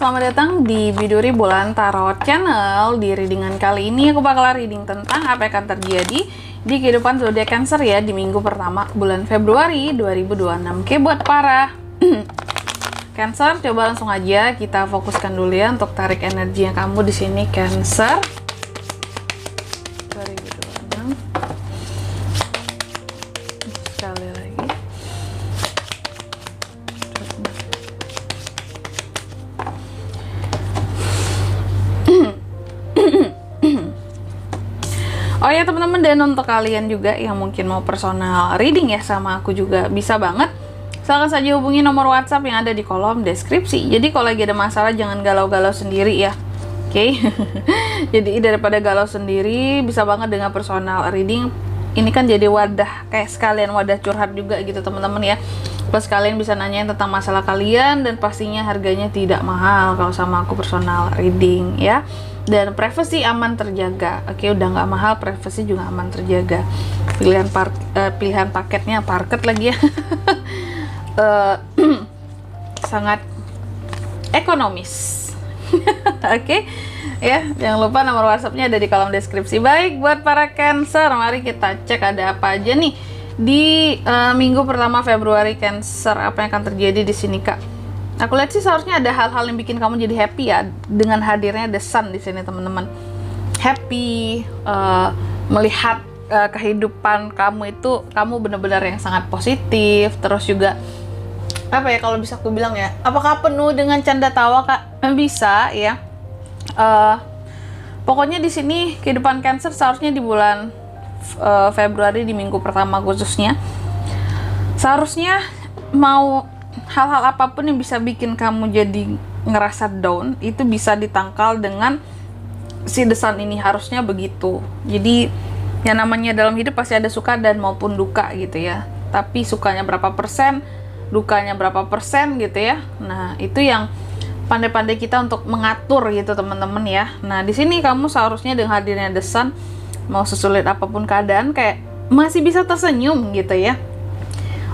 selamat datang di Biduri Bulan Tarot Channel. Di readingan kali ini aku bakal reading tentang apa yang akan terjadi di kehidupan zodiak Cancer ya di minggu pertama bulan Februari 2026. Oke, buat para Cancer, coba langsung aja kita fokuskan dulu ya untuk tarik energi yang kamu di sini Cancer 2026. Sekali lagi. Oh ya teman-teman, dan untuk kalian juga yang mungkin mau personal reading ya sama aku juga bisa banget. Silahkan saja hubungi nomor WhatsApp yang ada di kolom deskripsi. Jadi kalau lagi ada masalah jangan galau-galau sendiri ya. Oke. Jadi daripada galau sendiri, bisa banget dengan personal reading. Ini kan jadi wadah, kayak sekalian wadah curhat juga gitu teman-teman ya. Plus kalian bisa nanyain tentang masalah kalian, dan pastinya harganya tidak mahal kalau sama aku personal reading ya. Dan privasi aman terjaga. Oke, udah nggak mahal, privasi juga aman terjaga. Pilihan paketnya parket lagi ya. Sangat ekonomis. Oke, ya jangan lupa nomor WhatsAppnya ada di kolom deskripsi. Baik, buat para Cancer, mari kita cek ada apa aja nih di minggu pertama Februari Cancer. Apa yang akan terjadi di sini kak? Aku lihat sih seharusnya ada hal-hal yang bikin kamu jadi happy ya dengan hadirnya The Sun di sini teman-teman. Happy melihat kehidupan kamu itu, kamu benar-benar yang sangat positif. Terus juga apa ya, kalau bisa aku bilang ya, apakah penuh dengan canda tawa kak? Bisa ya. Pokoknya di sini kehidupan Cancer seharusnya di bulan Februari di minggu pertama khususnya, seharusnya mau hal-hal apapun yang bisa bikin kamu jadi ngerasa down itu bisa ditangkal dengan si The Sun ini, harusnya begitu. Jadi yang namanya dalam hidup pasti ada suka dan maupun duka gitu ya. Tapi sukanya berapa persen, dukanya berapa persen gitu ya. Nah, itu yang pandai-pandai kita untuk mengatur gitu teman-teman ya. Nah, di sini kamu seharusnya dengan hadirnya The Sun, mau sesulit apapun keadaan kayak masih bisa tersenyum gitu ya.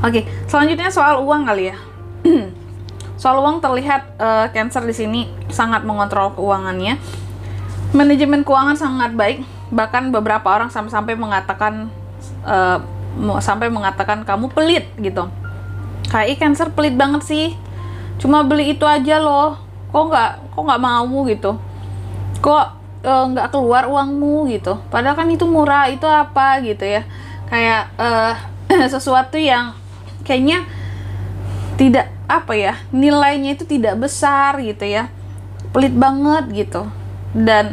Oke, selanjutnya soal uang kali ya. Soal uang terlihat Cancer di sini sangat mengontrol keuangannya. Manajemen keuangan sangat baik. Bahkan beberapa orang sampai mengatakan kamu pelit gitu. Kayak Cancer pelit banget sih. Cuma beli itu aja loh. Kok nggak mau gitu. Kok nggak keluar uangmu gitu. Padahal kan itu murah, itu apa gitu ya. Kayak sesuatu yang kayaknya tidak apa ya, nilainya itu tidak besar gitu ya, pelit banget gitu. Dan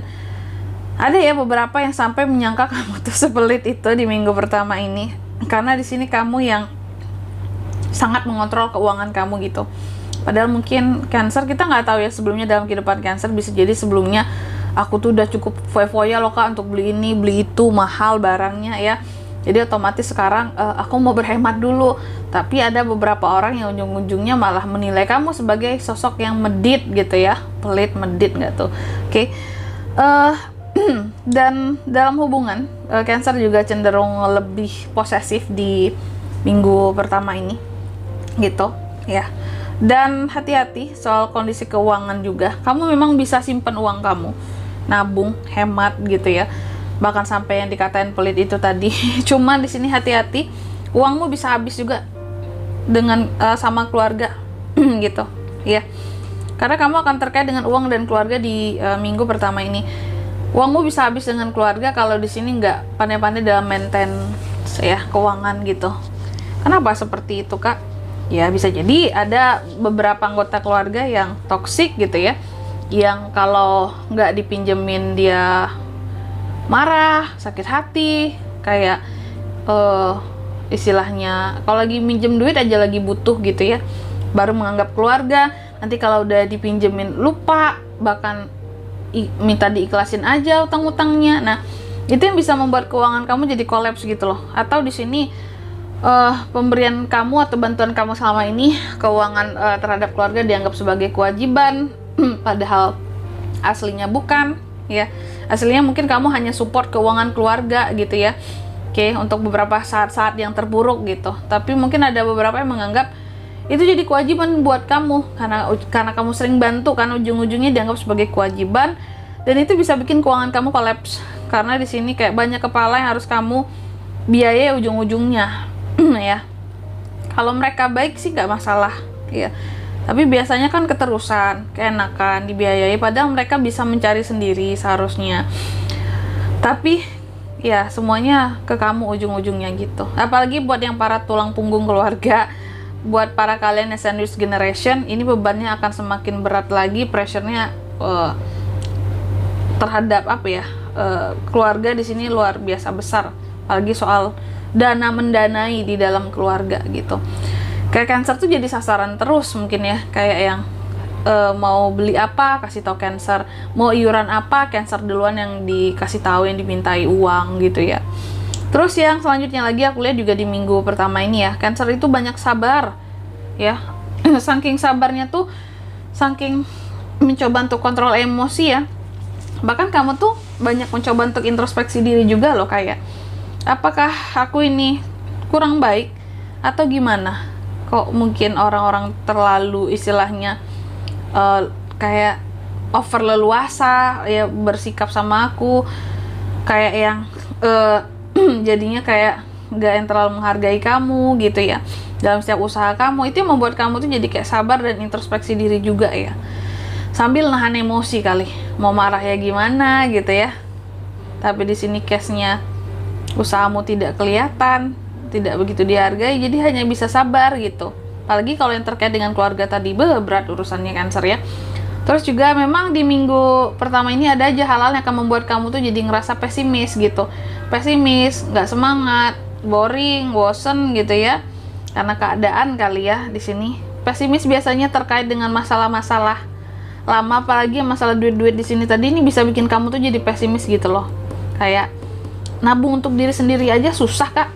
ada ya beberapa yang sampai menyangka kamu tuh sepelit itu di minggu pertama ini, karena di sini kamu yang sangat mengontrol keuangan kamu gitu. Padahal mungkin Cancer, kita nggak tahu ya sebelumnya dalam kehidupan Cancer, bisa jadi sebelumnya aku tuh udah cukup foya-foya loh kak untuk beli ini beli itu, mahal barangnya ya. Jadi otomatis sekarang aku mau berhemat dulu. Tapi ada beberapa orang yang ujung-ujungnya malah menilai kamu sebagai sosok yang medit gitu ya. Pelit, medit nggak tuh? Oke. Dan dalam hubungan, Cancer juga cenderung lebih posesif di minggu pertama ini. Gitu ya. Dan hati-hati soal kondisi keuangan juga. Kamu memang bisa simpen uang kamu, nabung, hemat gitu ya. Bahkan sampai yang dikatain pelit itu tadi. Cuma di sini hati-hati, uangmu bisa habis juga dengan sama keluarga gitu ya. Karena kamu akan terkait dengan uang dan keluarga di minggu pertama ini. Uangmu bisa habis dengan keluarga kalau di sini nggak pandai-pandai dalam maintain ya keuangan gitu. Kenapa seperti itu kak? Ya bisa jadi ada beberapa anggota keluarga yang toksik gitu ya, yang kalau nggak dipinjemin dia marah, sakit hati, kayak istilahnya kalau lagi minjem duit aja lagi butuh gitu ya, baru menganggap keluarga. Nanti kalau udah dipinjemin lupa, bahkan minta diikhlasin aja utang-utangnya. Nah, itu yang bisa membuat keuangan kamu jadi kolaps gitu loh. Atau di sini pemberian kamu atau bantuan kamu selama ini keuangan terhadap keluarga dianggap sebagai kewajiban, padahal aslinya bukan ya. Aslinya mungkin kamu hanya support keuangan keluarga gitu ya. Oke, untuk beberapa saat-saat yang terburuk gitu. Tapi mungkin ada beberapa yang menganggap itu jadi kewajiban buat kamu, karena kamu sering bantu kan, ujung-ujungnya dianggap sebagai kewajiban, dan itu bisa bikin keuangan kamu kolaps karena di sini kayak banyak kepala yang harus kamu biaya ujung-ujungnya. Ya, kalau mereka baik sih nggak masalah ya, tapi biasanya kan keterusan, keenakan dibiayai, padahal mereka bisa mencari sendiri seharusnya, tapi ya semuanya ke kamu ujung-ujungnya gitu. Apalagi buat yang para tulang punggung keluarga, buat para kalian yang sandwich generation, ini bebannya akan semakin berat lagi, pressure-nya terhadap keluarga di sini luar biasa besar, apalagi soal dana mendanai di dalam keluarga gitu. Kayak Cancer tuh jadi sasaran terus mungkin ya, kayak yang mau beli apa kasih tahu Cancer, mau iuran apa Cancer duluan yang dikasih tahu, yang dimintai uang gitu ya. Terus yang selanjutnya lagi aku lihat juga di minggu pertama ini ya, Cancer itu banyak sabar ya. Saking sabarnya tuh, saking mencoba untuk kontrol emosi ya, bahkan kamu tuh banyak mencoba untuk introspeksi diri juga loh, kayak apakah aku ini kurang baik atau gimana, kok mungkin orang-orang terlalu istilahnya kayak over leluasa ya bersikap sama aku, kayak yang jadinya kayak gak yang terlalu menghargai kamu gitu ya dalam setiap usaha kamu. Itu yang membuat kamu tuh jadi kayak sabar dan introspeksi diri juga ya, sambil nahan emosi kali, mau marah ya gimana gitu ya. Tapi di sini case-nya usahamu tidak kelihatan, tidak begitu dihargai, jadi hanya bisa sabar gitu. Apalagi kalau yang terkait dengan keluarga tadi, berat urusannya Cancer ya. Terus juga memang di minggu pertama ini ada aja hal-hal yang akan membuat kamu tuh jadi ngerasa pesimis gitu. Pesimis, nggak semangat, boring, bosen gitu ya. Karena keadaan kali ya di sini. Pesimis biasanya terkait dengan masalah-masalah lama, apalagi masalah duit-duit di sini tadi, ini bisa bikin kamu tuh jadi pesimis gitu loh. Kayak nabung untuk diri sendiri aja susah Kak.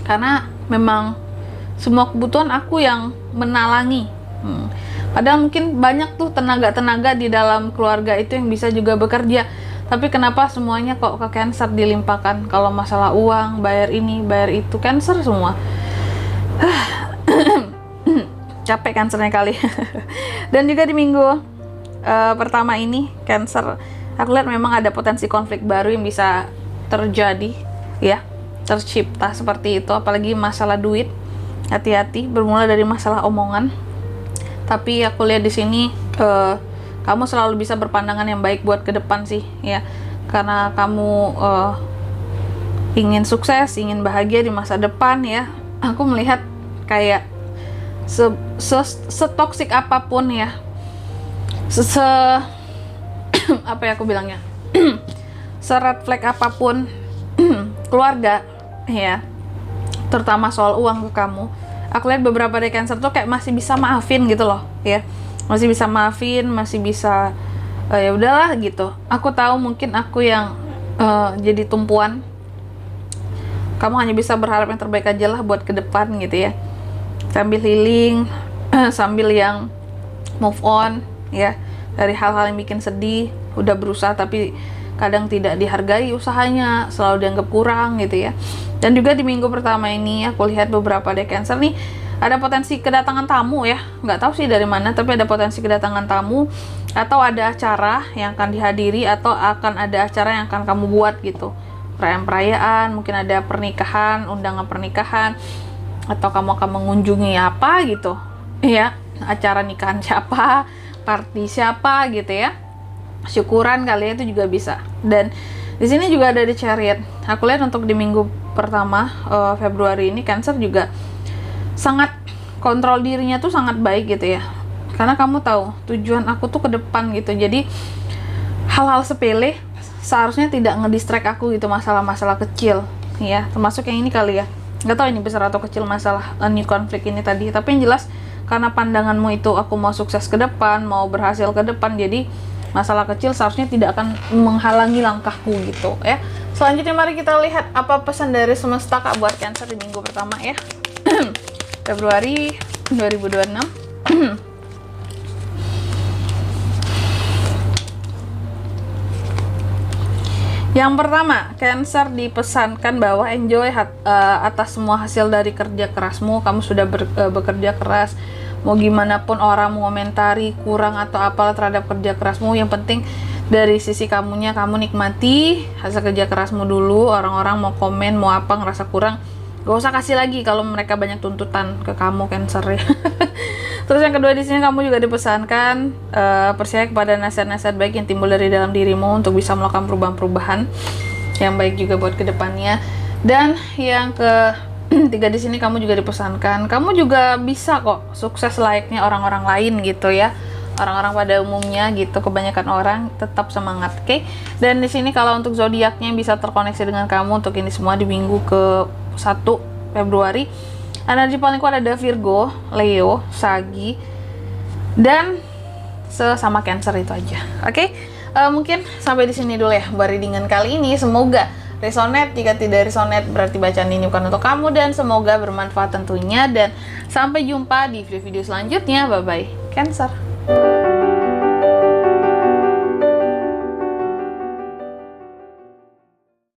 Karena memang semua kebutuhan aku yang menalangi. Padahal mungkin banyak tuh tenaga-tenaga di dalam keluarga itu yang bisa juga bekerja, tapi kenapa semuanya kok ke Cancer dilimpahkan? Kalau masalah uang, bayar ini, bayar itu, Cancer semua. Capek Cancernya kali. Dan juga di minggu pertama ini Cancer, aku lihat memang ada potensi konflik baru yang bisa terjadi ya, tercipta seperti itu, apalagi masalah duit. Hati-hati, bermula dari masalah omongan. Tapi aku lihat di sini kamu selalu bisa berpandangan yang baik buat ke depan sih ya, karena kamu ingin sukses, ingin bahagia di masa depan ya. Aku melihat kayak setoksik apapun ya, apa ya aku bilangnya, red flag apapun keluarga ya, terutama soal uang ke kamu, aku lihat beberapa dari Cancer tuh kayak masih bisa maafin gitu loh ya, masih bisa maafin, masih bisa ya udahlah gitu. Aku tahu mungkin aku yang jadi tumpuan, kamu hanya bisa berharap yang terbaik aja lah buat ke depan gitu ya, sambil healing, sambil yang move on ya dari hal-hal yang bikin sedih. Udah berusaha tapi kadang tidak dihargai usahanya, selalu dianggap kurang gitu ya. Dan juga di minggu pertama ini aku lihat beberapa dari Cancer nih ada potensi kedatangan tamu ya, nggak tahu sih dari mana, tapi ada potensi kedatangan tamu, atau ada acara yang akan dihadiri, atau akan ada acara yang akan kamu buat gitu, perayaan-perayaan, mungkin ada pernikahan, undangan pernikahan, atau kamu akan mengunjungi apa gitu ya, acara nikahan siapa, party siapa gitu ya, syukuran kali ya, itu juga bisa. Dan di sini juga ada di Chariot. Aku lihat untuk di minggu pertama Februari ini Cancer juga sangat kontrol dirinya tuh sangat baik gitu ya, karena kamu tahu tujuan aku tuh ke depan gitu. Jadi hal-hal sepele seharusnya tidak ngedistract aku gitu, masalah-masalah kecil ya, termasuk yang ini kali ya, nggak tahu ini besar atau kecil masalah new konflik ini tadi, tapi yang jelas karena pandanganmu itu aku mau sukses ke depan, mau berhasil ke depan, jadi masalah kecil seharusnya tidak akan menghalangi langkahku gitu ya. Selanjutnya mari kita lihat apa pesan dari semesta Kak buat Cancer di minggu pertama ya. Februari 2026. Yang pertama, Cancer dipesankan bahwa enjoy atas semua hasil dari kerja kerasmu. Kamu sudah bekerja keras. Mau gimana pun orang mau komentari kurang atau apalah terhadap kerja kerasmu, yang penting dari sisi kamunya kamu nikmati hasil kerja kerasmu dulu. Orang-orang mau komen mau apa ngerasa kurang, gak usah kasih lagi kalau mereka banyak tuntutan ke kamu, Cancer ya. Terus yang kedua, di sini kamu juga dipesankan percaya kepada nasihat-nasihat baik yang timbul dari dalam dirimu untuk bisa melakukan perubahan-perubahan yang baik juga buat kedepannya. Dan yang ketiga, di sini kamu juga dipesankan kamu juga bisa kok sukses layaknya orang-orang lain gitu ya, orang-orang pada umumnya gitu. Kebanyakan orang tetap semangat, oke? Dan di sini kalau untuk zodiaknya bisa terkoneksi dengan kamu untuk ini semua di minggu ke 1 Februari. Energi paling kuat ada Virgo, Leo, Sagi, dan sesama Cancer itu aja. Oke? Mungkin sampai di sini dulu ya readingan kali ini. Semoga resonate. Jika tidak resonate berarti bacaan ini bukan untuk kamu, dan semoga bermanfaat tentunya. Dan sampai jumpa di video-video selanjutnya. Bye bye, Cancer.